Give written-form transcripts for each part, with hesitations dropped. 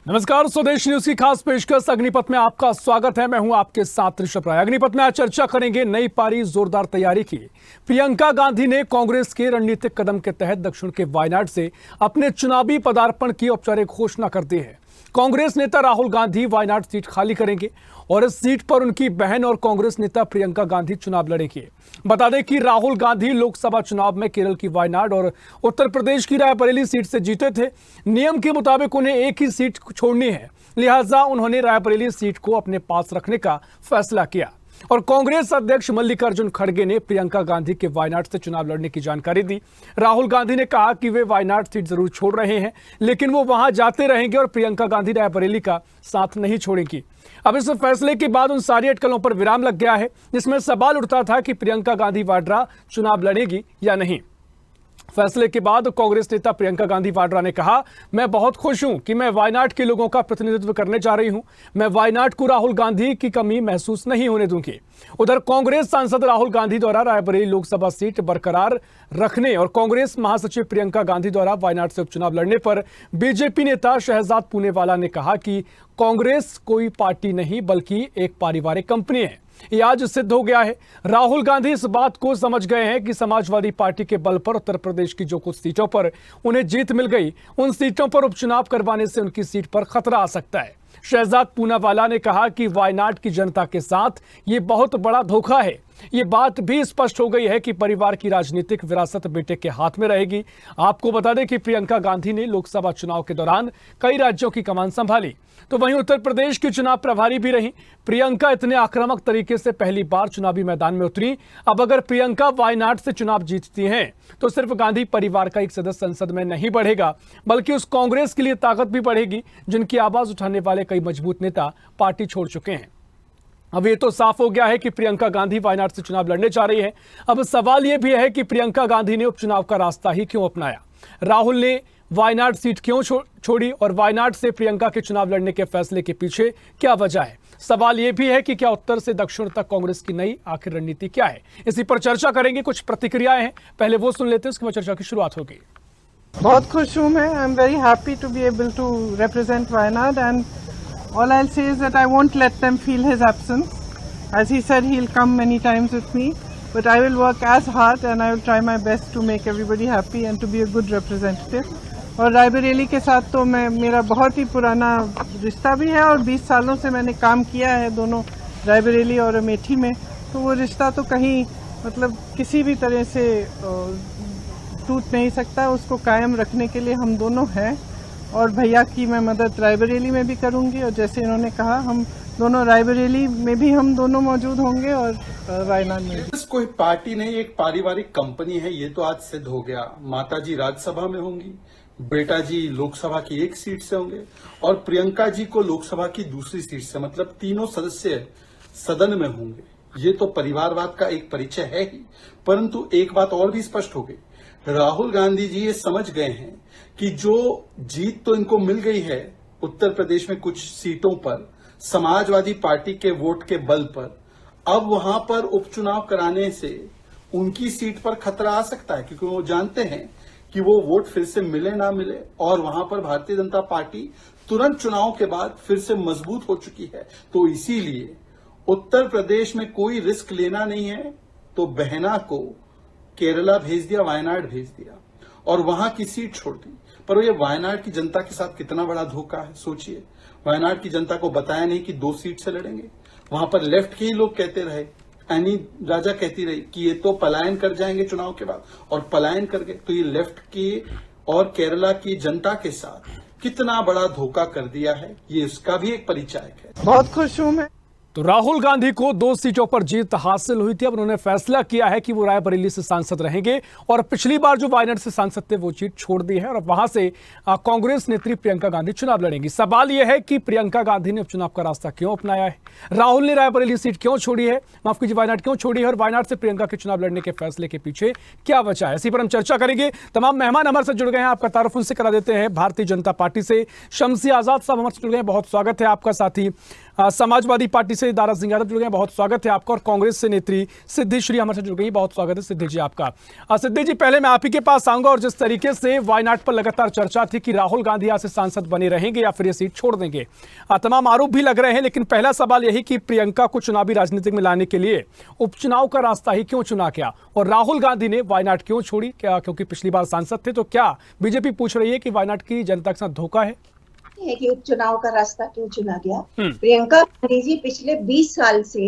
नमस्कार, स्वदेश न्यूज की खास पेशकश अग्निपथ में आपका स्वागत है। मैं हूं आपके साथ ऋषभ राय। अग्निपथ में आज चर्चा करेंगे नई पारी जोरदार तैयारी की। प्रियंका गांधी ने कांग्रेस के रणनीतिक कदम के तहत दक्षिण के वायनाड से अपने चुनावी पदार्पण की औपचारिक घोषणा कर दी है। कांग्रेस नेता राहुल गांधी वायनाड सीट खाली करेंगे और इस सीट पर उनकी बहन और कांग्रेस नेता प्रियंका गांधी चुनाव लड़ेंगे। बता दें कि राहुल गांधी लोकसभा चुनाव में केरल की वायनाड और उत्तर प्रदेश की रायबरेली सीट से जीते थे। नियम के मुताबिक उन्हें एक ही सीट छोड़नी है, लिहाजा उन्होंने रायबरेली सीट को अपने पास रखने का फैसला किया। और कांग्रेस अध्यक्ष मल्लिकार्जुन खड़गे ने प्रियंका गांधी के वायनाड से चुनाव लड़ने की जानकारी दी। राहुल गांधी ने कहा कि वे वायनाड सीट जरूर छोड़ रहे हैं, लेकिन वो वहां जाते रहेंगे और प्रियंका गांधी रायबरेली का साथ नहीं छोड़ेंगी। अब इस फैसले के बाद उन सारी अटकलों पर विराम लग गया है, जिसमें सवाल उठता था कि प्रियंका गांधी वाड्रा चुनाव लड़ेगी या नहीं। फैसले के बाद कांग्रेस नेता प्रियंका गांधी वाड्रा ने कहा, मैं बहुत खुश हूं कि मैं वायनाड के लोगों का प्रतिनिधित्व करने जा रही हूं। मैं वायनाड को राहुल गांधी की कमी महसूस नहीं होने दूंगी। उधर कांग्रेस सांसद राहुल गांधी द्वारा रायबरेली लोकसभा सीट बरकरार रखने और कांग्रेस महासचिव प्रियंका गांधी द्वारा वायनाड से उपचुनाव लड़ने पर बीजेपी नेता शहजाद पूनेवाला ने कहा कि कांग्रेस कोई पार्टी नहीं बल्कि एक पारिवारिक कंपनी है। ये आज सिद्ध हो गया है। राहुल गांधी इस बात को समझ गए हैं कि समाजवादी पार्टी के बल पर उत्तर प्रदेश की जो कुछ सीटों पर उन्हें जीत मिल गई, उन सीटों पर उपचुनाव करवाने से उनकी सीट पर खतरा आ सकता है। शहजाद पूनावाला ने कहा कि वायनाड की जनता के साथ ये बहुत बड़ा धोखा है। ये बात भी स्पष्ट हो गई है कि परिवार की राजनीतिक विरासत बेटे के हाथ में रहेगी। आपको बता दें कि प्रियंका गांधी ने लोकसभा चुनाव के दौरान कई राज्यों की कमान संभाली, तो वहीं उत्तर प्रदेश की चुनाव प्रभारी भी रही। प्रियंका इतने आक्रामक तरीके से पहली बार चुनावी मैदान में उतरी। अब अगर प्रियंका वायनाड से चुनाव जीतती हैं, तो सिर्फ गांधी परिवार का एक सदस्य संसद में नहीं बढ़ेगा, बल्कि उस कांग्रेस के लिए ताकत भी बढ़ेगी, जिनकी आवाज उठाने वाले कई मजबूत नेता पार्टी छोड़ चुके हैं। अब ये तो साफ हो गया है कि प्रियंका गांधी वायनाड से चुनाव लड़ने जा रही है। अब सवाल यह भी है कि प्रियंका गांधी ने उपचुनाव का रास्ता ही क्यों अपनाया। राहुल ने वायनाड सीट क्यों छोड़ी और वायनाड से प्रियंका के चुनाव लड़ने के फैसले के पीछे क्या वजह है। सवाल यह भी है कि क्या उत्तर से दक्षिण तक कांग्रेस की नई आखिर रणनीति क्या है। इसी पर चर्चा करेंगे। कुछ प्रतिक्रियाएं हैं, पहले वो सुन लेते हैं, उसके बाद चर्चा की शुरुआत होगी। बहुत खुश हूं मैं। I am very happy to be able to represent Wayanad and all I'll say is that I won't let them feel his absence. As he said, he'll come many times with me, but I will work as hard and I will try my best to make everybody happy and to be a good representative. और रायबरेली के साथ तो मेरा बहुत ही पुराना रिश्ता भी है और 20 सालों से मैंने काम किया है दोनों रायबरेली और अमेठी में, तो वो रिश्ता तो कहीं मतलब किसी भी तरह से टूट नहीं सकता। उसको कायम रखने के लिए हम दोनों हैं और भैया की मैं मदद रायबरेली में भी करूंगी और जैसे इन्होंने कहा हम दोनों रायबरेली में भी हम दोनों मौजूद होंगे और वायनाड में भी। कोई पार्टी नहीं, एक पारिवारिक कंपनी है, ये तो आज सिद्ध हो गया। माताजी राज्यसभा में होंगी, बेटा जी लोकसभा की एक सीट से होंगे और प्रियंका जी को लोकसभा की दूसरी सीट से, मतलब तीनों सदस्य सदन में होंगे। ये तो परिवारवाद का एक परिचय है ही, परंतु एक बात और भी स्पष्ट हो गई। राहुल गांधी जी ये समझ गए हैं कि जो जीत तो इनको मिल गई है उत्तर प्रदेश में कुछ सीटों पर समाजवादी पार्टी के वोट के बल पर, अब वहां पर उपचुनाव कराने से उनकी सीट पर खतरा आ सकता है, क्योंकि वो जानते हैं कि वो वोट फिर से मिले ना मिले और वहां पर भारतीय जनता पार्टी तुरंत चुनाव के बाद फिर से मजबूत हो चुकी है। तो इसीलिए उत्तर प्रदेश में कोई रिस्क लेना नहीं है, तो बहना को केरला भेज दिया, वायनाड भेज दिया और वहां की सीट छोड़ दी। पर ये वायनाड की जनता के साथ कितना बड़ा धोखा है, सोचिए। वायनाड की जनता को बताया नहीं कि 2 सीट से लड़ेंगे। वहां पर लेफ्ट के ही लोग कहते रहे, एनी राजा कहती रही कि ये तो पलायन कर जाएंगे चुनाव के बाद, और पलायन कर गए। तो ये लेफ्ट की और केरला की जनता के साथ कितना बड़ा धोखा कर दिया है, ये इसका भी एक परिचायक है। बहुत खुश हूं मैं। तो राहुल गांधी को 2 सीटों पर जीत हासिल हुई थी। अब उन्होंने फैसला किया है कि वो रायबरेली से सांसद रहेंगे और पिछली बार जो वायनाड से सांसद थे वो सीट छोड़ दी है और वहां से कांग्रेस नेत्री प्रियंका गांधी चुनाव लड़ेंगी। सवाल यह है कि प्रियंका गांधी ने उपचुनाव का रास्ता क्यों अपनाया है, राहुल ने रायबरेली सीट क्यों छोड़ी है, माफ कीजिए वायनाड क्यों छोड़ी है और वायनाड से प्रियंका के चुनाव लड़ने के फैसले के पीछे क्या वजह है। इसी पर हम चर्चा करेंगे। तमाम मेहमान हमारे साथ जुड़ गए हैं, आपका तारुफ उनसे करा देते हैं। भारतीय जनता पार्टी से शम्सी आजाद साहब हमारे साथ जुड़ गए हैं, बहुत स्वागत है आपका। साथ ही समाजवादी पार्टी से दारा सिंह यादव जुड़ गए, बहुत स्वागत है आपका। और कांग्रेस से नेत्री सिद्धि श्री हमारे साथ जुड़ गई, बहुत स्वागत है सिद्धि जी आपका। सिद्धि जी, पहले मैं आप ही के पास आऊंगा। और जिस तरीके से वायनाड पर लगातार चर्चा थी कि राहुल गांधी यहाँ से सांसद बने रहेंगे या फिर ये सीट छोड़ देंगे, तमाम आरोप भी लग रहे हैं, लेकिन पहला सवाल यही कि प्रियंका को चुनावी राजनीति में लाने के लिए उपचुनाव का रास्ता ही क्यों चुना गया, और राहुल गांधी ने वायनाड क्यों छोड़ी? क्या क्योंकि पिछली बार सांसद थे? तो क्या बीजेपी पूछ रही है कि वायनाड की जनता के साथ धोखा है कि उपचुनाव का रास्ता क्यों चुना गया? प्रियंका गांधी जी पिछले 20 साल से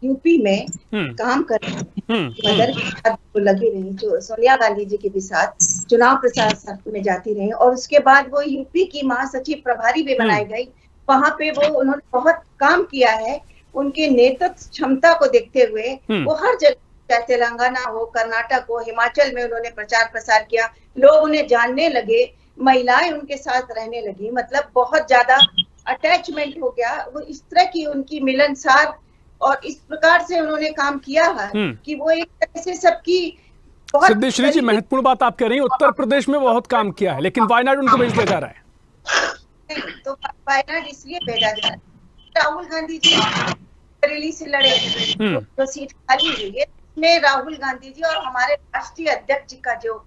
यूपी में काम कर रहे हैं। मदर के साथ वो लगी रही, जो सोनिया गांधी जी के भी साथ चुनाव प्रचार में जाती रही, और उसके बाद वो यूपी की महासचिव प्रभारी भी बनाई गई। वहां पे वो उन्होंने बहुत काम किया है। उनके नेतृत्व क्षमता को देखते हुए वो हर जगह, चाहे तेलंगाना हो, कर्नाटक हो, हिमाचल में उन्होंने प्रचार प्रसार किया। लोग उन्हें जानने लगे, महिलाएं उनके साथ रहने लगी, मतलब बहुत ज्यादा अटैचमेंट हो गया। वो इस तरह की उनकी मिलनसार और इस प्रकार से उन्होंने काम किया है कि वो एक तरह से सबकी बहुत। सिद्धेश्वरी जी, महत्वपूर्ण बात आप कह रही हैं, उत्तर प्रदेश में बहुत काम किया है, लेकिन वायनाड उनको भेज दिया जा रहा है। तो वायनाड इसलिए भेजा जा रहा है, राहुल गांधी जी बरेली से लड़े, जो सीट खाली हुई है इसमें राहुल गांधी जी और हमारे राष्ट्रीय अध्यक्ष जी का जो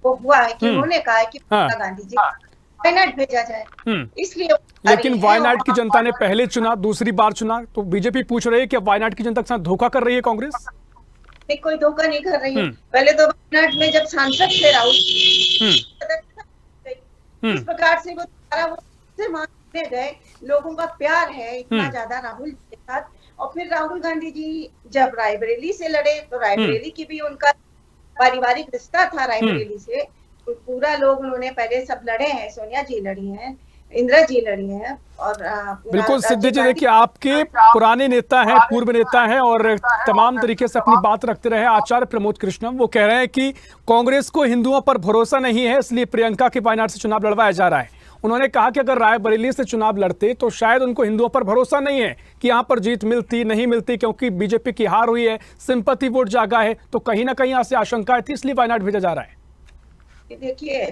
वो हुआ है कि उन्होंने कहा है कि प्रियंका गांधी जी वायनाड भेजा जाए, इसलिए। लेकिन वायनाड की जनता ने पहले चुना, दूसरी बार चुना, तो बीजेपी पूछ रही है कि वायनाड की जनता के साथ धोखा कर रही है कांग्रेस? कोई धोखा नहीं कर रही है। पहले तो वायनाड में जब सांसद थे राहुल, इस प्रकार से वो मानने गए, लोगों का प्यार है इतना ज्यादा राहुल के साथ। और फिर राहुल गांधी जी जब रायबरेली से लड़े, तो रायबरेली की भी उनका पारिवारिक रिश्ता था रायबरेली से। तो पूरा लोग उन्होंने पहले सब लड़े हैं, सोनिया जी लड़ी हैं, इंदिरा जी लड़ी हैं, और बिल्कुल सिद्धि जी, देखिए आपके पुराने नेता हैं, पूर्व नेता हैं, और तमाम तरीके से अपनी बात रखते रहे आचार्य प्रमोद कृष्णम। वो कह रहे हैं कि कांग्रेस को हिंदुओं पर भरोसा नहीं है, इसलिए प्रियंका के वायनाड से चुनाव लड़वाया जा रहा है। उन्होंने कहा कि अगर रायबरेली से चुनाव लड़ते तो शायद उनको हिंदुओं पर भरोसा नहीं है कि यहाँ पर जीत मिलती नहीं मिलती, क्योंकि बीजेपी की हार हुई है, सिंपैथी वोट जागा है, तो कहीं ना कहीं यहाँ से आशंकाएं थी, इसलिए वायनाड भेजा जा रहा है। देखिए,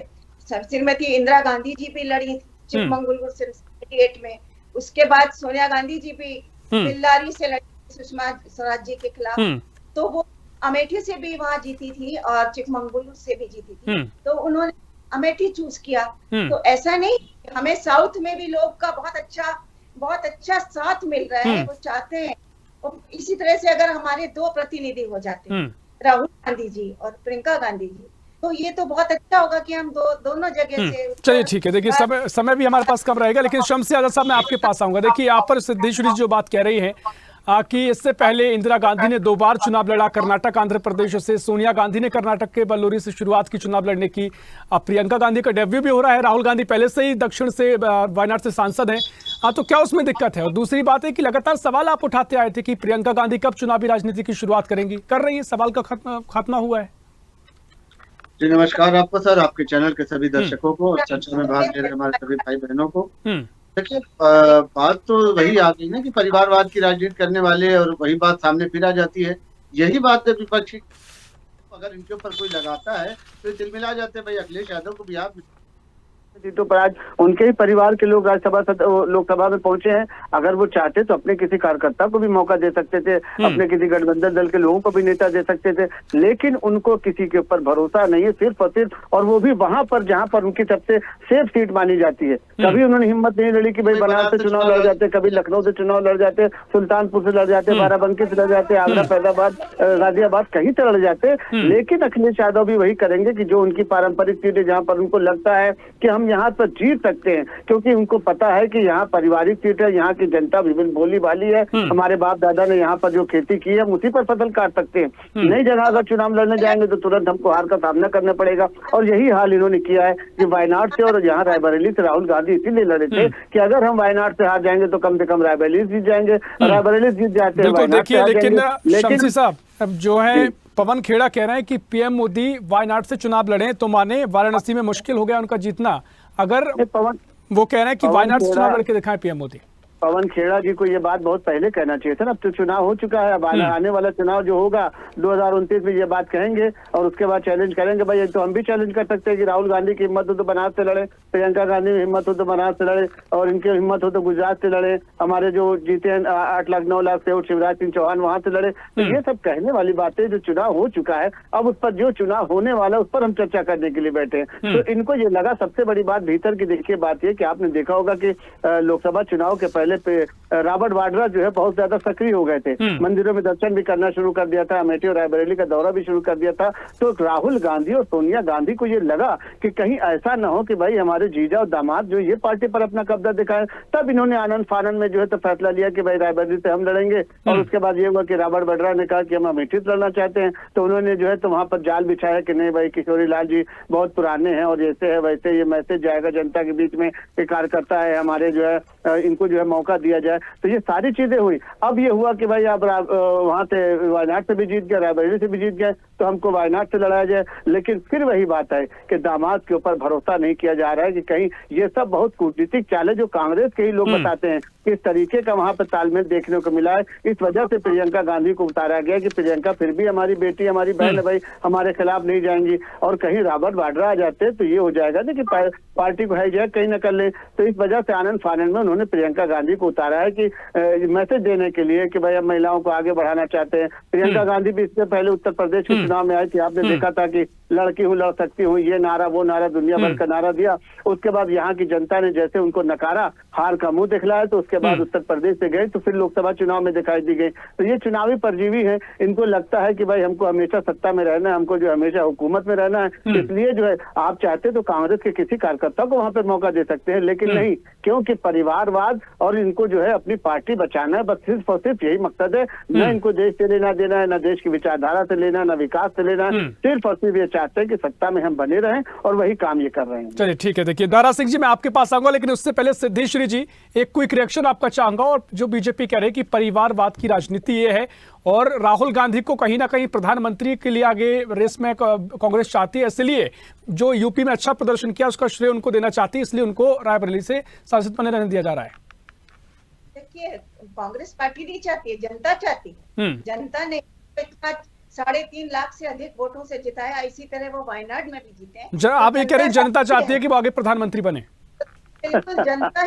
श्रीमती इंदिरा गांधी जी भी लड़ी चिकमंगलुरु से 1978 में, उसके बाद सोनिया गांधी जी भी बिल्लारी से लड़ी सुषमा स्वराज जी के खिलाफ, तो वो अमेठी से भी वहां जीती थी और चिकमंगलुरु से भी जीती थी, तो उन्होंने अमेठी चूज किया। तो ऐसा नहीं, हमें साउथ में भी लोग का बहुत अच्छा साथ मिल रहा है, वो चाहते हैं। और इसी तरह से अगर हमारे दो प्रतिनिधि हो जाते हैं, राहुल गांधी जी और प्रियंका गांधी जी, तो ये तो बहुत अच्छा होगा कि हम दोनों जगह से। चलिए ठीक है, देखिए समय भी हमारे पास कम रहेगा, लेकिन शम्स यादव साहब मैं आपके पास आऊंगा। देखिए यहाँ पर सिद्धेश्वरी जो बात कह रही है कि इससे पहले इंदिरा गांधी ने 2 बार चुनाव लड़ा, कर्नाटक आंध्र प्रदेश से। सोनिया गांधी ने कर्नाटक के बल्लूरी से शुरुआत की चुनाव लड़ने की। अब प्रियंका गांधी का डेब्यू भी हो रहा है। राहुल गांधी पहले से ही दक्षिण से वायनाड से सांसद हैं, तो क्या उसमें दिक्कत है? और दूसरी बात है कि लगातार सवाल आप उठाते आए थे कि प्रियंका गांधी कब चुनावी राजनीति की शुरुआत करेंगी, कर रही है, सवाल का खात्मा हुआ है। जी नमस्कार आपको सर, आपके चैनल के सभी दर्शकों को और चर्चा में भाग ले रहे हमारे सभी भाई बहनों को। देखिए बात तो वही आ गई ना कि परिवारवाद की राजनीति करने वाले, और वही बात सामने फिर आ जाती है। यही बात है विपक्षी, अगर इनके ऊपर कोई लगाता है तो दिल मिला जाते हैं। भाई अखिलेश यादव को भी आप सीटों पर आज उनके ही परिवार के लोग लोकसभा में पहुंचे हैं। अगर वो चाहते तो अपने किसी कार्यकर्ता को भी मौका दे सकते थे, अपने किसी गठबंधन दल के लोगों को भी नेता दे सकते थे, लेकिन उनको किसी के ऊपर भरोसा नहीं है, सिर्फ और सिर्फ, और वो भी वहां पर जहां पर उनकी सबसे सेफ सीट मानी जाती है। कभी उन्होंने हिम्मत नहीं लड़ी कि भाई बनारस से चुनाव लड़ जाते, कभी लखनऊ से चुनाव लड़ जाते, सुल्तानपुर से लड़ जाते, बाराबंकी से लड़ जाते, आगरा, फैजाबाद, गाजियाबाद, कहीं से लड़ जाते। लेकिन अखिलेश यादव भी वही करेंगे कि जो उनकी पारंपरिक सीटें जहां पर उनको लगता है कि हम यहाँ पर जीत सकते हैं, क्योंकि उनको पता है कि यहाँ पारिवारिक सीट है, यहाँ की जनता भी भोली भाली है, हमारे बाप दादा ने यहाँ पर जो खेती की है हम उसी पर फसल काट सकते हैं। नई जगह अगर चुनाव लड़ने जाएंगे तो तुरंत हमको हार का सामना करना पड़ेगा, और यही हाल इन्होंने किया है कि वायनाड से और यहाँ रायबरेली से राहुल गांधी इसीलिए लड़े थे कि अगर हम वायनाड से हार जाएंगे तो कम से कम रायबरेली जीत जाएंगे, रायबरेली जीत जाते हैं। लेकिन साहब अब जो है पवन खेड़ा कह रहे हैं कि पीएम मोदी वायनाड से चुनाव लड़े तो माने, वाराणसी में मुश्किल हो गया उनका जीतना। अगर पवन वो कह रहे हैं कि वायनाड से चुनाव लड़के दिखाएं पीएम मोदी। पवन खेड़ा जी को ये बात बहुत पहले कहना चाहिए था ना। अब तो चुनाव हो चुका है, अब आने वाला चुनाव जो होगा 2029 में ये बात कहेंगे और उसके बाद चैलेंज करेंगे। भाई एक तो हम भी चैलेंज कर सकते हैं कि राहुल गांधी की हिम्मत हो तो बनारस से लड़े, प्रियंका गांधी की हिम्मत हो तो बनारस से लड़े, और इनकी हिम्मत हो तो गुजरात से लड़े, हमारे जो जीते हैं 8 लाख 9 लाख से और शिवराज सिंह चौहान वहां से लड़े। तो ये सब कहने वाली बातें, जो चुनाव हो चुका है अब उस पर जो चुनाव होने वाला है उस पर हम चर्चा करने के लिए बैठे हैं। तो इनको ये लगा, सबसे बड़ी बात भीतर की देखिए बात ये कि आपने देखा होगा कि लोकसभा चुनाव के पहले रॉबर्ट वाड्रा जो है बहुत ज्यादा सक्रिय हो गए थे, मंदिरों में दर्शन भी करना शुरू कर दिया था, अमेठी और रायबरेली का दौरा भी शुरू कर दिया था। तो राहुल गांधी और सोनिया गांधी को ये लगा कि कहीं ऐसा ना हो कि भाई हमारे जीजा और दामाद जो ये पार्टी पर अपना कब्जा दिखाए, तब इन्होंने आनंद फानंद में जो है तो फैसला लिया कि भाई रायबरेली से हम लड़ेंगे। और उसके बाद ये हुआ कि रॉबर्ट वाड्रा ने कहा कि हम अमेठी से लड़ना चाहते हैं, तो उन्होंने जो है तो वहां पर जाल बिछाया कि नहीं भाई किशोरी लाल जी बहुत पुराने हैं और जैसे है वैसे ये मैसेज जाएगा जनता के बीच में, एक कार्यकर्ता है हमारे जो है इनको जो है मौका दिया जाए। तो ये सारी चीजें हुई। अब ये हुआ कि भाई आप वहां से वायनाड से भी जीत गए, रायबरेली से भी जीत गए, तो हमको वायनाड से लड़ाया जाए। लेकिन फिर वही बात है कि दामाद के ऊपर भरोसा नहीं किया जा रहा है कि कहीं ये सब बहुत कूटनीतिक चाल है जो कांग्रेस के ही लोग बताते हैं, किस तरीके का वहां पर तालमेल देखने को मिला है। इस वजह से प्रियंका गांधी को उतारा गया कि प्रियंका फिर भी हमारी बेटी हमारी बहन है भाई, हमारे खिलाफ नहीं जाएंगी। और कहीं रॉबर्ट वाड्रा आ जाते तो ये हो जाएगा ना कि पार्टी को हाईजैक कहीं न कर ले। तो इस वजह से आनंद फानंद में उन्होंने प्रियंका गांधी को उतारा है कि मैसेज देने के लिए कि भाई हम महिलाओं को आगे बढ़ाना चाहते हैं। प्रियंका गांधी भी इससे पहले उत्तर प्रदेश के चुनाव में आई थी, आपने देखा था कि लड़की हूँ लड़ सकती हूँ, ये नारा वो नारा दुनिया भर का नारा दिया। उसके बाद यहाँ की जनता ने जैसे उनको नकारा, हार का मुंह दिखलाया, तो उसके बाद उत्तर प्रदेश से गए तो फिर लोकसभा चुनाव में दिखाई दी गई। तो ये चुनावी परजीवी है, इनको लगता है कि भाई हमको हमेशा सत्ता में रहना है, हमको जो हमेशा हुकूमत में रहना है। इसलिए जो है आप चाहते तो कांग्रेस के किसी कार्यकर्ता को वहां पर मौका दे सकते हैं, लेकिन नहीं, क्योंकि परिवारवाद और इनको जो है अपनी पार्टी बचाना है, बस सिर्फ और सिर्फ यही मकसद है। न इनको देश से लेना देना है, न देश की विचारधारा से लेना, न विकास से लेना है, सिर्फ और सिर्फ ये चाहते हैं कि सत्ता में हम बने रहें और वही काम ये कर रहे हैं। चलिए ठीक है, देखिए दारा सिंह जी मैं आपके पास आऊंगा, लेकिन उससे पहले सिद्धेश्वरी जी एक क्विक रिएक्शन आपका चाहूंगा। और जो बीजेपी कह रहे हैं कि परिवारवाद की राजनीति ये है और राहुल गांधी को कहीं ना कहीं प्रधानमंत्री के लिए आगे रेस में कांग्रेस चाहती है, इसलिए जो यूपी में अच्छा प्रदर्शन किया उसका श्रेय उनको देना चाहती है, इसलिए उनको रायबरेली से सांसद बने रहने दिया जा रहा है। देखिए कांग्रेस पार्टी नहीं चाहती है, जनता चाहती है। जनता ने 3.5 लाख से अधिक वोटों से जिताया, इसी तरह वो वायनाड में भी जीते हैं। आप ये कह रहे हैं जनता चाहती है कि वो आगे प्रधानमंत्री बने? बिल्कुल जनता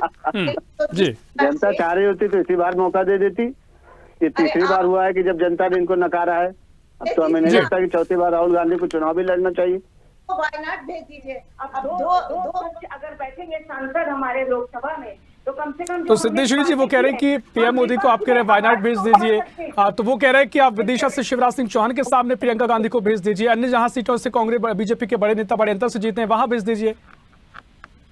जी, जनता चाह रही होती तो इसी बार मौका दे देती। ये तीसरी बार हुआ है कि जब जनता ने इनको नकारा है। अब तो हमें नहीं लगता कि चौथी बार राहुल गांधी को चुनाव भी लड़ना चाहिए। तो वायनाड भेज दीजिए। अब दो अगर बैठेंगे सांसद हमारे लोकसभा में तो कम से कम। तो सिद्धेश्वरी जी वो कह रहे हैं कि पीएम मोदी को आप कह रहे हैं वायनाड भेज दीजिए, तो वो कह रहे हैं कि आप विदिशा से शिवराज सिंह चौहान के सामने प्रियंका गांधी को भेज दीजिए, अन्य जहां सीटों से कांग्रेस बीजेपी के बड़े नेता बड़े अंतर से जीते हैं वहां भेज दीजिए।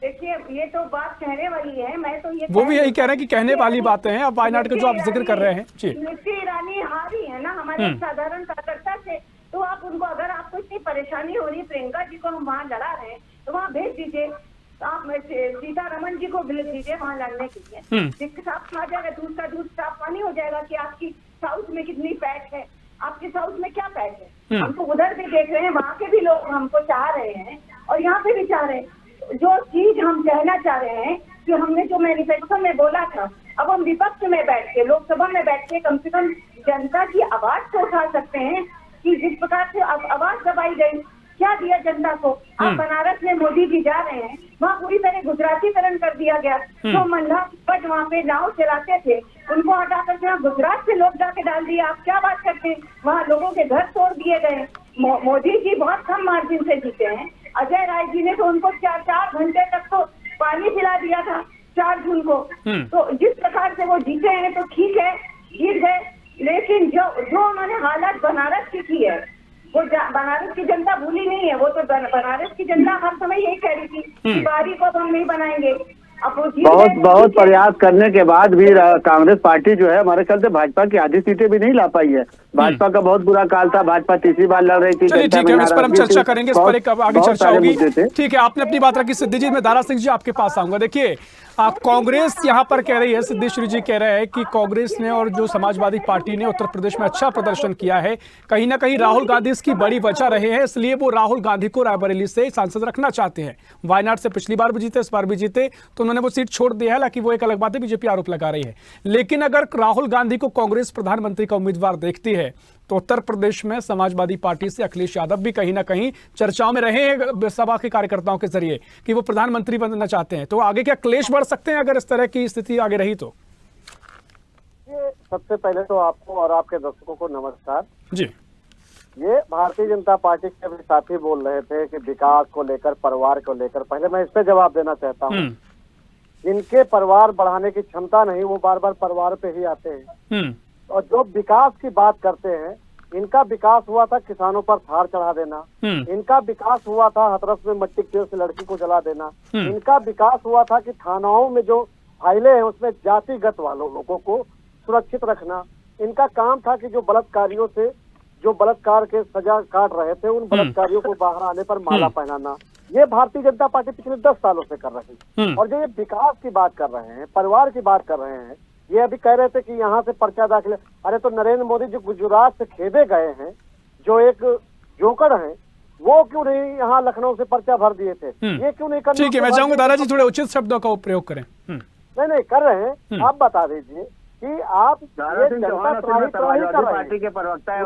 देखिए ये तो बात कहने वाली है, मैं तो ये वो भी यही कह रहे हैं कि कहने वाली बातें हैं। अब वायनाड का जो आप जिक्र कर रहे हैं जी, स्मृति ईरानी हारी है ना हमारे साधारण कार्यकर्ता से, तो आप उनको, अगर आपको इतनी परेशानी हो रही है प्रियंका जी को हम वहाँ लड़ा रहे हैं तो वहाँ भेज दीजिए। आप सीतारमन जी को भेज दीजिए वहाँ लड़ने के लिए, जिसके साथ आ जाएगा, दूध का दूध साफ पानी हो जाएगा कि आपकी साउथ में कितनी पैठ है, आपके साउथ में क्या पैठ है। हम तो उधर भी देख रहे हैं, वहाँ के भी लोग हमको चाह रहे हैं और यहाँ पे भी चाह रहे हैं। जो चीज हम कहना चाह रहे हैं कि हमने जो मैनिफेस्टो में बोला था, अब हम विपक्ष में बैठ के, लोकसभा में बैठ के कम से कम जनता की आवाज तो उठा सकते हैं कि जिस प्रकार से आवाज दबाई गई, क्या दिया जनता को। अब बनारस में मोदी जी जा रहे हैं, वहाँ पूरी तरह गुजरातीकरण कर दिया गया। जो महिला पद वहाँ पे नाव चलाते थे उनको हटा करके यहाँ गुजरात से लोग जाके डाल दिए। आप क्या बात करते हैं, वहाँ लोगों के घर तोड़ दिए गए। मोदी जी बहुत कम मार्जिन से जीते हैं। अजय राय जी ने तो उनको 4 घंटे तक तो पानी पिला दिया था 4 जून को। तो जिस प्रकार से वो जीते हैं तो ठीक है, जीत गए, लेकिन जो उन्होंने हालत बनारस की है वो बनारस की जनता भूली नहीं है। वो तो बनारस की जनता हर समय यही कह रही थी कि बारी को हम नहीं बनाएंगे। अब वो बहुत प्रयास करने के बाद भी कांग्रेस पार्टी जो है हमारे ख्याल से भाजपा की आधी सीटें भी नहीं ला पाई है। भाजपा का बहुत बुरा काल था, भाजपा तीसरी बार लड़ रही थी। चलिए ठीक है, इस पर हम चर्चा करेंगे, इस पर एक आगे चर्चा होगी। थे। ठीक है, आपने अपनी बात रखी। सिद्धि जी, मैं दारा सिंह जी आपके पास आऊंगा। देखिए, कांग्रेस यहाँ पर कह रही है, सिद्धेश्वरी जी कह रहे हैं कि कांग्रेस ने और जो समाजवादी पार्टी ने उत्तर प्रदेश में अच्छा प्रदर्शन किया है, कहीं ना कहीं राहुल गांधी इसकी बड़ी वजह रहे हैं, इसलिए वो राहुल गांधी को रायबरेली से सांसद रखना चाहते हैं। वायनाड से पिछली बार भी जीते, इस बार भी जीते, तो उन्होंने वो सीट छोड़ दी है। हालांकि वो एक अलग बात है, बीजेपी आरोप लगा रही है। लेकिन अगर राहुल गांधी को कांग्रेस प्रधानमंत्री का उम्मीदवार देखती है, तो उत्तर प्रदेश में समाजवादी पार्टी से अखिलेश यादव भी कहीं ना कहीं चर्चाओं में रहे हैं सभा के कार्यकर्ताओं के जरिए कि वो प्रधानमंत्री बनना चाहते हैं। तो आगे क्या क्लेश बढ़ सकते हैं अगर इस तरह की स्थिति आगे रही तो? ये सबसे पहले तो आपको और आपके दर्शकों को नमस्कार जी। ये भारतीय जनता पार्टी के भी साथी बोल रहे थे कि विकास को लेकर, परिवार को लेकर, पहले मैं इस पे जवाब देना चाहता हूँ। जिनके परिवार बढ़ाने की क्षमता नहीं, वो बार बार परिवार पे ही आते हैं। और जो विकास की बात करते हैं, इनका विकास हुआ था किसानों पर थार चढ़ा देना, इनका विकास हुआ था हाथरस में मट्टी तेल से लड़की को जला देना, इनका विकास हुआ था कि थानाओं में जो फाइलें हैं उसमें जातिगत वालों लोगों को सुरक्षित रखना। इनका काम था कि जो बलात्कारियों से, जो बलात्कार के सजा काट रहे थे, उन बलात्कारियों को बाहर आने पर माला पहनाना। ये भारतीय जनता पार्टी पिछले 10 सालों से कर रही है। और जो ये विकास की बात कर रहे हैं, परिवार की बात कर रहे हैं, ये अभी कह रहे थे कि यहाँ से पर्चा दाखिल, अरे तो नरेंद्र मोदी जो गुजरात से खेबे गए हैं, जो एक जोकर हैं, वो क्यों नहीं यहाँ लखनऊ से पर्चा भर दिए थे? ये क्यों नहीं करना? ठीक है, मैं चाहूंगा दादाजी थोड़े उचित शब्दों का प्रयोग करें। नहीं कर रहे हैं, आप बता दीजिए कि आप ये जनता पार्टी के प्रवक्ता है,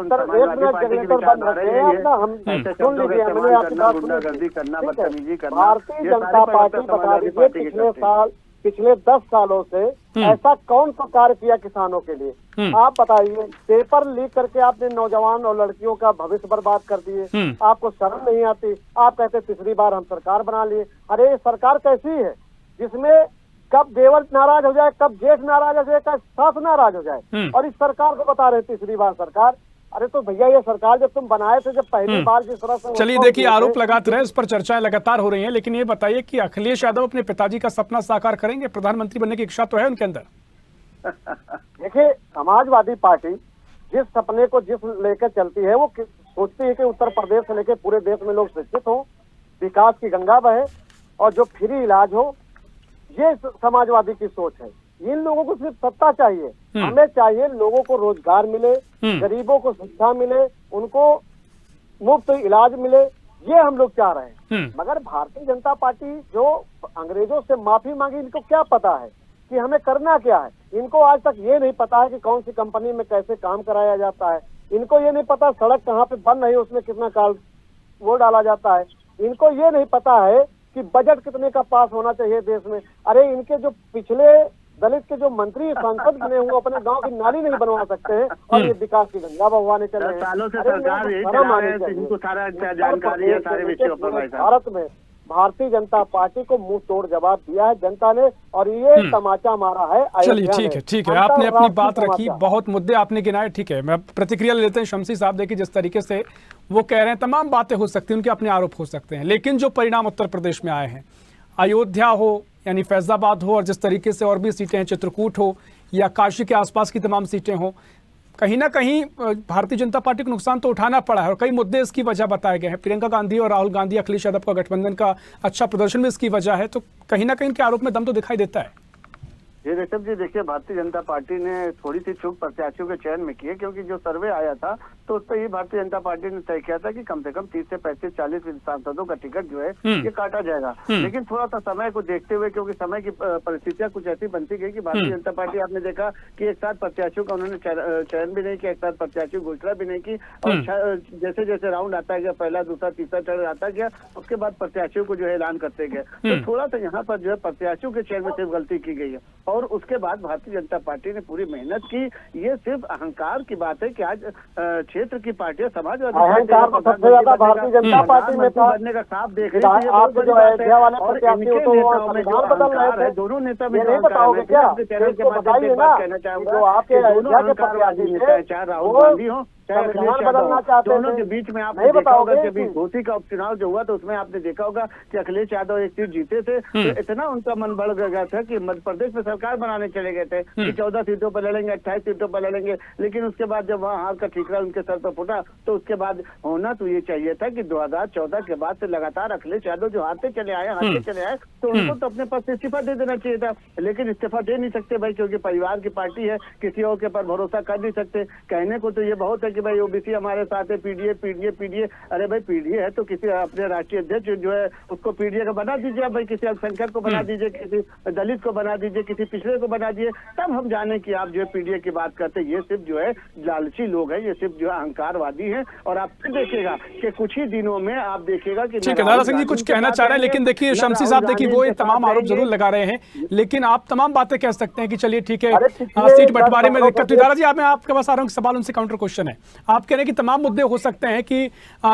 भारतीय जनता पार्टी बता दीजिए पिछले 10 सालों से ऐसा कौन सा कार्य किया किसानों के लिए? आप बताइए। पेपर लीक करके आपने नौजवान और लड़कियों का भविष्य बर्बाद कर दिए। आपको शर्म नहीं आती? आप कहते तीसरी बार हम सरकार बना लिए। अरे ये सरकार कैसी है जिसमें कब देवर नाराज हो जाए, कब जेठ नाराज हो जाए, कब सास नाराज हो जाए, और इस सरकार को बता रहे तीसरी बार सरकार। अरे तो भैया ये सरकार जब तुम बनाए थे, जब पहली बार जिस तरह से, चलिए देखिए, आरोप लगाते रहे, इस पर चर्चाएं लगातार हो रही हैं, लेकिन ये बताइए कि अखिलेश यादव अपने पिताजी का सपना साकार करेंगे? प्रधानमंत्री बनने की इच्छा तो है उनके अंदर। देखिए, समाजवादी पार्टी जिस सपने को जिस लेकर चलती है, वो सोचती है कि उत्तर प्रदेश से लेकर पूरे देश में लोग शिक्षित हो, विकास की गंगा बहे और जो फ्री इलाज हो। ये समाजवादी की सोच है। इन लोगों को सिर्फ सत्ता चाहिए, हमें चाहिए लोगों को रोजगार मिले, गरीबों को शिक्षा मिले, उनको मुफ्त इलाज मिले, ये हम लोग चाह रहे हैं। मगर भारतीय जनता पार्टी जो अंग्रेजों से माफी मांगी, इनको क्या पता है कि हमें करना क्या है? इनको आज तक ये नहीं पता है कि कौन सी कंपनी में कैसे काम कराया जाता है। इनको ये नहीं पता सड़क कहाँ पे बन रही है, उसमें कितना काल वो डाला जाता है। इनको ये नहीं पता है कि बजट कितने का पास होना चाहिए देश में। अरे इनके जो पिछले दलित के जो मंत्री सांसद बने हुए अपने गांव की नाली नहीं बनवा सकते हैं, और ये विकास की गंगा बहवाने चले हैं। सालों से सरकार यही चला रही है, इनको सारा जानकारी है सारे विषयों पर। भारत में भारतीय जनता पार्टी को मुंह तोड़ जवाब दिया है जनता ने, और ये तमाचा मारा है। चलिए ठीक है, आपने अपनी बात रखी, बहुत मुद्दे आपने गिनाए। ठीक है, मैं प्रतिक्रिया लेते हैं शमसी साहब। देखिए, जिस तरीके से वो कह रहे हैं, तमाम बातें हो सकती हैं, उनके अपने आरोप हो सकते हैं, लेकिन जो परिणाम उत्तर प्रदेश में आए हैं, अयोध्या हो यानी फैजाबाद हो, और जिस तरीके से और भी सीटें हैं, चित्रकूट हो या काशी के आसपास की तमाम सीटें हो, कहीं ना कहीं भारतीय जनता पार्टी को नुकसान तो उठाना पड़ा है, और कई मुद्दे इसकी वजह बताए गए हैं। प्रियंका गांधी और राहुल गांधी, अखिलेश यादव का गठबंधन का अच्छा प्रदर्शन भी इसकी वजह है। तो कहीं ना कहीं इनके आरोप में दम तो दिखाई देता है। जी ऋषभ जी, देखिए, भारतीय जनता पार्टी ने थोड़ी सी चूक प्रत्याशियों के चयन में की है, क्योंकि जो सर्वे आया था तो उस पर ही भारतीय जनता पार्टी ने तय किया था कि कम से कम 30 से 35-40 सांसदों का टिकट जो है ये काटा जाएगा। लेकिन थोड़ा सा समय को देखते हुए, क्योंकि समय की परिस्थितियां कुछ ऐसी बनती गई कि भारतीय जनता पार्टी, आपने देखा कि एक साथ प्रत्याशियों का उन्होंने चयन भी नहीं किया, एक साथ प्रत्याशियों की घोषणा भी नहीं की, और जैसे जैसे राउंड आता गया, पहला दूसरा तीसरा टर्न आता गया, उसके बाद प्रत्याशियों को जो है ऐलान करते गए। तो थोड़ा सा यहाँ पर जो है प्रत्याशियों के चयन में सिर्फ गलती की गई है, और उसके बाद भारतीय जनता पार्टी ने पूरी मेहनत की। ये सिर्फ अहंकार की बात है कि आज क्षेत्र की पार्टियां समाजवादी सबसे ज्यादा भारतीय जनता पार्टी में बनने का साफ देख रही है। आप जो अयोध्या वाले प्रत्याशी हो तो वो संविधान बदल रहे थे, दोनों नेता में नहीं बताओगे क्या? चैनल के माध्यम से बात कहना चाहूंगा, दोनों अहंकार वाले नेता, चाहे राहुल गांधी हो चाहे संविधान अखिलेश बदलना यादव, चाहते दोनों थे। के बीच में आपने नहीं देखा होगा बताओगे कि अभी कि- घोसी का उपचुनाव जो हुआ तो उसमें आपने देखा होगा कि अखिलेश यादव एक सीट जीते थे, तो इतना उनका मन बढ़ गया था कि मध्य प्रदेश में सरकार बनाने चले गए थे कि 14 सीटों पर लड़ेंगे, 28 सीटों पर लड़ेंगे। लेकिन उसके बाद जब वहाँ हार का ठीकरा उनके सर पर फूटा तो उसके बाद होना तो ये चाहिए था कि 2014 के बाद से लगातार अखिलेश यादव जो हारते चले आए तो उनको तो अपने पास इस्तीफा दे देना चाहिए था। लेकिन इस्तीफा दे नहीं सकते भाई, क्योंकि परिवार की पार्टी है, किसी और के पर भरोसा कर नहीं सकते। कहने को तो ये बहुत है कि भाई ओबीसी हमारे साथ है, पीडीए। अरे भाई पीडीए है तो किसी अपने राष्ट्रीय अध्यक्ष जो है उसको पीडीए का बना दीजिए, भाई किसी अल्पसंख्यक को बना दीजिए, किसी दलित को बना दीजिए, किसी पिछड़े को बना दीजिए, तब हम जाने कि आप जो है पीडीए की बात करते हैं। ये सिर्फ जो है लालची लोग हैं, ये सिर्फ जो है अहंकारवादी हैं। और आप फिर देखिएगा कि कुछ ही दिनों में आप देखिएगा कि ठीक है, दारा सिंह जी कुछ कहना चाह रहे हैं, लेकिन देखिए शमसी साहब देखिए वो ये तमाम आरोप जरूर लगा रहे हैं, लेकिन आप तमाम बातें कह सकते हैं कि चलिए ठीक है सीट बंटवारे में दिक्कत हुई। दारा जी मैं आपके पास आ रहा हूँ, सवाल उनसे काउंटर क्वेश्चन है। आप कह रहे हैं कि तमाम मुद्दे हो सकते हैं कि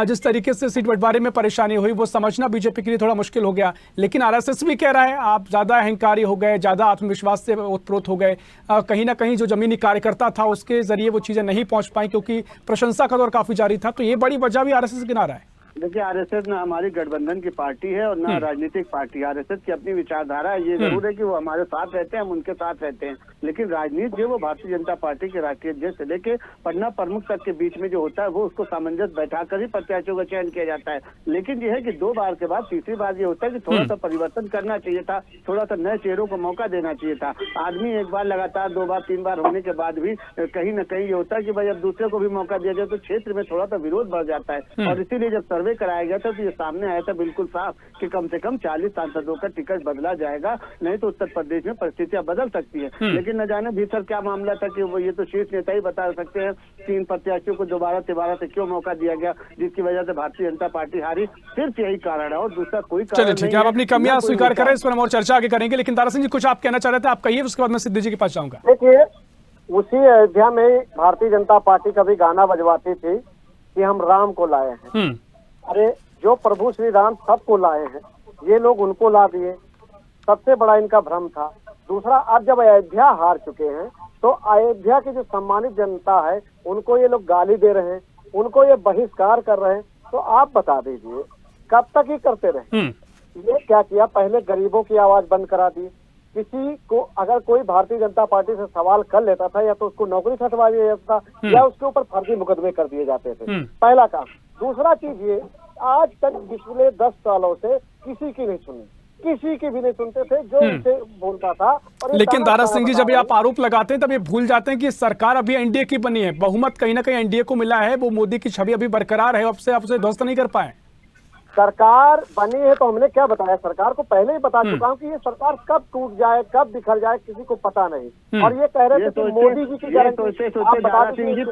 जिस तरीके से सीट बंटवारे में परेशानी हुई वो समझना बीजेपी के लिए थोड़ा मुश्किल हो गया, लेकिन आरएसएस भी कह रहा है आप ज्यादा अहंकारी हो गए, ज्यादा आत्मविश्वास से ओतप्रोत हो गए, कहीं ना कहीं जो जमीनी कार्यकर्ता था उसके जरिए वो चीजें नहीं पहुंच पाई क्योंकि प्रशंसा का दौर काफी जारी था। तो ये बड़ी वजह भी आरएसएस गिना रहा है। देखिए आरएसएस ना हमारी गठबंधन की पार्टी है और ना राजनीतिक पार्टी। आरएसएस की अपनी विचारधारा है, ये जरूर है कि वो हमारे साथ रहते हैं, हम उनके साथ रहते हैं, लेकिन राजनीति जो वो भारतीय जनता पार्टी के राष्ट्रीय अध्यक्ष से लेके पन्ना प्रमुख तक के बीच में जो होता है वो उसको सामंजस्य बैठाकर ही प्रत्याशियों का चयन किया जाता है। लेकिन ये है कि 2 बार के बाद तीसरी बार ये होता है कि थोड़ा सा परिवर्तन करना चाहिए था, थोड़ा सा नए चेहरों को मौका देना चाहिए था। आदमी एक बार लगातार 2 बार 3 बार होने के बाद भी कहीं ना कहीं ये होता है कि भाई अब दूसरे को भी मौका दिया जाए तो क्षेत्र में थोड़ा सा विरोध बढ़ जाता है। और इसीलिए जब सर्वे कराया गया था तो ये सामने आया था बिल्कुल साफ कि कम से कम 40 सांसदों का टिकट बदला जाएगा, नहीं तो उत्तर प्रदेश में परिस्थितियां बदल सकती है। लेकिन न जाने भीतर क्या मामला था कि वो ये तो शीर्ष नेता ही बता सकते हैं 3 प्रत्याशियों को दोबारा से क्यों मौका दिया गया, जिसकी वजह से भारतीय जनता पार्टी हारी। सिर्फ यही कारण है और दूसरा कोई कारण चलिए ठीक है, आप अपनी कमियां स्वीकार करें, इस पर हम और चर्चा आगे करेंगे। लेकिन दारा सिंह जी कुछ आप कहना चाह रहे थे, आप कहिए, उसके बाद मैं सिद्धू जी के पास जाऊंगा। देखिए उसी अयोध्या में भारतीय जनता पार्टी कभी गाना बजवाती थी कि हम राम को लाए हैं। अरे जो प्रभु श्री राम सबको लाए हैं, ये लोग उनको ला दिए, सबसे बड़ा इनका भ्रम था। दूसरा, अब जब अयोध्या हार चुके हैं तो अयोध्या की जो सम्मानित जनता है उनको ये लोग गाली दे रहे हैं, उनको ये बहिष्कार कर रहे हैं। तो आप बता दीजिए कब तक ही करते रहे? ये क्या किया, पहले गरीबों की आवाज बंद करा दी। किसी को अगर कोई भारतीय जनता पार्टी से सवाल कर लेता था या तो उसको नौकरी से हटवा दिया जाता था या उसके ऊपर फर्जी मुकदमे कर दिए जाते थे। पहला काम। दूसरा चीज ये, आज तक पिछले 10 सालों से किसी की नहीं सुनी, किसी की भी नहीं सुनते थे जो इसे बोलता था। और लेकिन दारा सिंह जी जब ये आप आरोप लगाते हैं तब ये भूल जाते हैं कि सरकार अभी एनडीए की बनी है, बहुमत कहीं ना कहीं एनडीए को मिला है, वो मोदी की छवि अभी बरकरार है, आपसे आपसे ध्वस्त नहीं कर पाए। सरकार बनी है तो हमने क्या बताया, सरकार को पहले ही बता चुका हूँ कि ये सरकार कब टूट जाए कब बिखर जाए किसी को पता नहीं। और ये कह रहे थे कि मोदी जी की गारंटी, आप बता दीजिए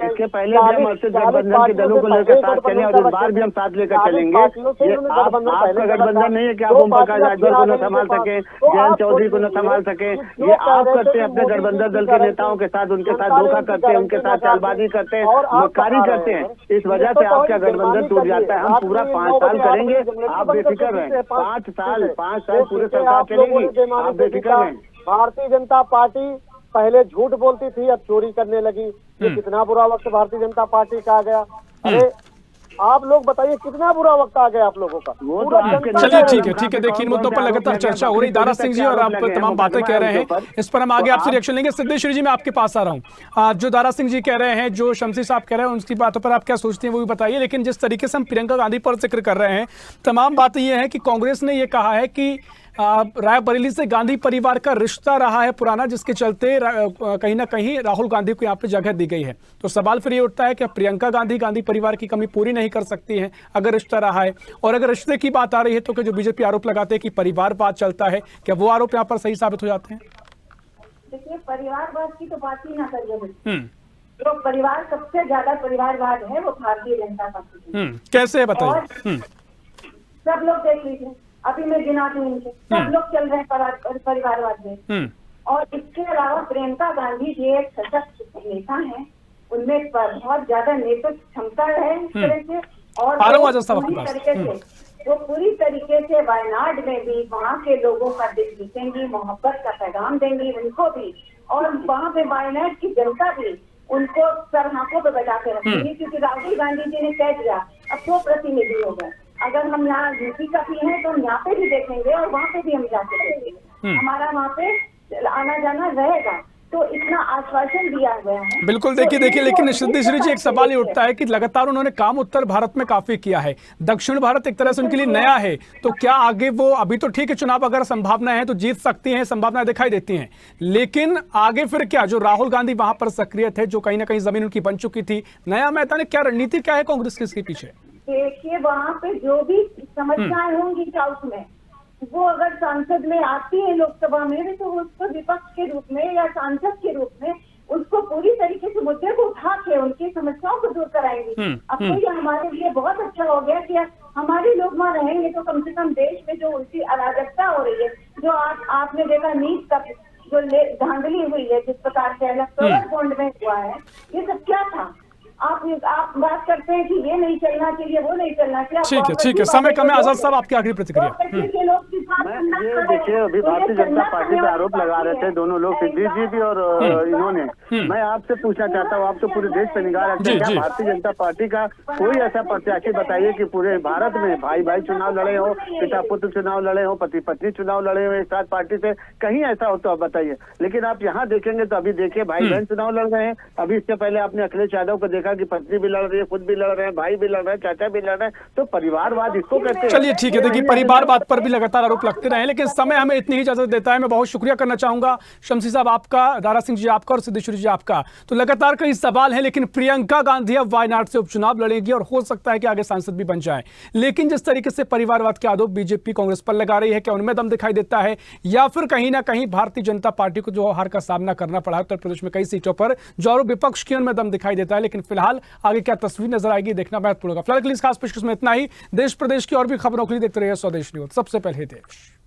इसके पहले भी हम आपसे गठबंधन के दलों को लेकर साथ चले और इस बार भी हम साथ लेकर चलेंगे। आपका गठबंधन नहीं है कि आप ओम प्रकाश राजभर को न संभाल सके, जयंत चौधरी को न संभाल सके, ये आप करते हैं अपने गठबंधन दल के नेताओं के साथ, उनके साथ धोखा करते हैं, उनके साथ चालबाजी करते हैं, मक्कारी करते हैं। इस वजह से आपका गठबंधन टूट जाता है। हम पूरा 5 साल करेंगे, आप बेफिक्र रहें। 5 साल पूरे सरकार चलेगी, आप बेफिक्र रहें। भारतीय जनता पार्टी पहले झूठ बोलती थी, अब चोरी करने लगी। ये कितना बुरा वक्त भारतीय जनता पार्टी का आ गया। अरे आप लोग बताइए कितना बुरा वक्त आ गया आप लोगों का। चलिए ठीक है, देखिए इन मुद्दों पर लगातार चर्चा हो रही। दारा सिंह जी और आप तमाम बातें कह रहे हैं, इस पर हम आगे आपसे रिएक्शन लेंगे। सिद्धेश्वरी जी मैं आपके पास आ रहा हूँ। जो दारा सिंह जी कह रहे हैं, जो शमसी साहब कह रहे हैं, उनकी बातों पर आप क्या सोचते हैं वो भी बताइए। लेकिन जिस तरीके से हम प्रियंका गांधी पर जिक्र कर रहे हैं, तमाम बातें ये हैं कि कांग्रेस ने ये कहा है कि रायबरेली से गांधी परिवार का रिश्ता रहा है पुराना, जिसके चलते कहीं ना कहीं राहुल गांधी को यहाँ पे जगह दी गई है। तो सवाल फिर ये उठता है कि प्रियंका गांधी गांधी परिवार की कमी पूरी नहीं कर सकती है अगर रिश्ता रहा है। और अगर रिश्ते की बात आ रही है तो जो बीजेपी आरोप लगाते हैं कि परिवारवाद चलता है, क्या वो आरोप यहाँ पर सही साबित हो जाते हैं? देखिए परिवारवाद की तो बात ही ना करिए। जो परिवार सबसे ज्यादा परिवारवाद है वो भारतीय जनता पार्टी। कैसे बताइए? सब लोग देख लीजिए, अभी मैं गिना दूं इनके, सब लोग चल रहे हैं परिवारवाद में। और इसके अलावा प्रियंका गांधी जी एक सशक्त नेता हैं, उनमें बहुत ज्यादा नेतृत्व क्षमता है इस तरह से। और वो पूरी तरीके से वायनाड में भी वहाँ के लोगों का दिल जीतेंगी, मोहब्बत का पैगाम देंगी उनको भी। और वहाँ पे वायनाड की जनता भी उनको सरहाकों पे बजा के रखेंगे, क्योंकि राहुल गांधी जी ने कह दिया अब 2 प्रतिनिधि हो गए। अगर हम यहाँ यूपी का भी हैं तो हम यहाँ पे भी देखेंगे और वहाँ पे भी हम जाके देखेंगे, हमारा वहाँ पे आना जाना रहेगा। तो इतना आश्वासन दिया गया है। बिल्कुल, देखिए लेकिन सिद्धेश्वरी जी, एक सवाल ये उठता है कि लगातार उन्होंने काम उत्तर भारत में काफी किया है, दक्षिण भारत एक तरह से उनके लिए नया है, तो क्या आगे वो, अभी तो ठीक है चुनाव अगर संभावना है तो जीत सकती हैं, संभावनाएं दिखाई देती हैं, लेकिन आगे फिर क्या? जो राहुल गांधी वहां पर सक्रिय थे, जो कहीं ना कहीं जमीन उनकी बन चुकी थी, नया मैदान, क्या रणनीति क्या है कांग्रेस के इसके पीछे? देखिए वहाँ पे जो भी समस्याएं होंगी साउथ में, वो अगर सांसद में आती है लोकसभा में, तो उसको विपक्ष के रूप में या सांसद के रूप में उसको पूरी तरीके से मुद्दे को उठा के उनकी समस्याओं को दूर कराएंगे। अब तो ये हमारे लिए बहुत अच्छा हो गया कि हमारे लोग वहाँ रहेंगे तो कम से कम देश में जो उनकी अराजकता हो रही है, जो आपने देखा नीट का जो धांधली हुई है, जिस प्रकार से इलेक्टोरल बॉन्ड में हुआ है, ये सब क्या था? आप बात करते हैं कि ये नहीं चलना चाहिए, वो नहीं चलना चाहिए। ठीक है, समय कम है। आजाद साहब, आपकी आखिरी प्रतिक्रिया। ये देखिए, अभी भारतीय जनता पार्टी पे आरोप लगा रहे थे दोनों लोग, सिद्धि जी भी और इन्होंने। मैं आपसे पूछना चाहता हूँ, आप तो पूरे देश पे निगाह रखते हैं, क्या भारतीय जनता पार्टी का कोई ऐसा प्रत्याशी बताइए कि पूरे भारत में भाई भाई चुनाव लड़े हो, पिता पुत्र चुनाव लड़े हो, पति पत्नी चुनाव लड़े हो एक साथ पार्टी से, कहीं ऐसा हो तो आप बताइए। लेकिन आप यहाँ देखेंगे तो अभी देखिए भाई बहन चुनाव लड़ रहे हैं। अभी इससे पहले आपने अखिलेश यादव को देखा कि पत्नी भी लड़ रही है, खुद भी लड़ रहे हैं, भाई भी लड़ रहे हैं, चाचा भी लड़ रहे हैं, तो परिवारवाद इसको कहते हैं। चलिए ठीक है, देखिए परिवारवाद पर भी लगातार आरोप लगते रहे, लेकिन समय हमें इतनी ही इजाजत देता है। मैं बहुत शुक्रिया करना चाहूंगा शमसी साहब आपका, दारा सिंह जी आपका और सिद्धेश्वरी जी आपका। तो लगातार कई सवाल हैं, लेकिन प्रियंका गांधी अब वायनाड से उपचुनाव लड़ेंगी और हो सकता है कि आगे सांसद भी बन जाए। लेकिन जिस तरीके से परिवारवाद के आरोप बीजेपी कांग्रेस पर लगा रही है, क्या उनमें दम दिखाई देता है, या फिर कहीं ना कहीं भारतीय जनता पार्टी को जो हार का सामना करना पड़ा उत्तर प्रदेश में कई सीटों पर, जो आरोप विपक्ष की उनमें दम दिखाई देता है। लेकिन फिलहाल आगे क्या तस्वीर नजर आएगी देखना महत्वपूर्ण होगा। फिलहाल के लिए इस खास पेशकश में इतना ही। देश प्रदेश की और भी खबरों के लिए देखते रहिए स्वदेश न्यूज, सबसे पहले देश।